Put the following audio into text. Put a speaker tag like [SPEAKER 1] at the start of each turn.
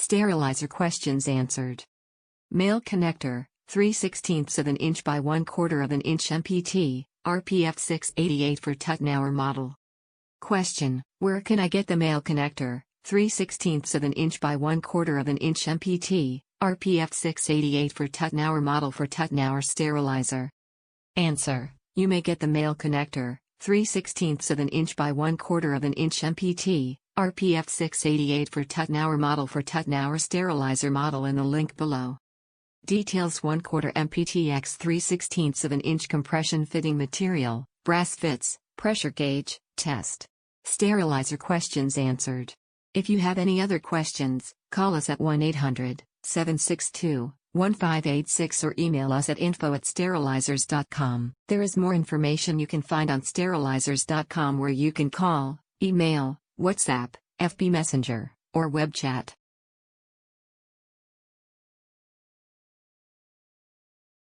[SPEAKER 1] Sterilizer questions answered. Male connector, 3/16 of an inch by 1/4 of an inch MPT, RPF688 for Tuttnauer Model. Question: where can I get the male connector, 3/16 of an inch by 1/4 of an inch MPT, RPF688 for Tuttnauer Model for Tuttnauer sterilizer? Answer: you may get the male connector, 3/16 of an inch by 1/4 of an inch MPT, RPF688 for Tuttnauer Model for Tuttnauer sterilizer model in the link below. Details: 1/4 MPT x 3/16 of an inch compression fitting material, brass fits, pressure gauge, test. Sterilizer questions answered. If you have any other questions, call us at 1-800-762-1586 or email us at info@sterilizers.com. There is more information you can find on sterilizers.com where you can call, email, WhatsApp, FB Messenger, or web chat.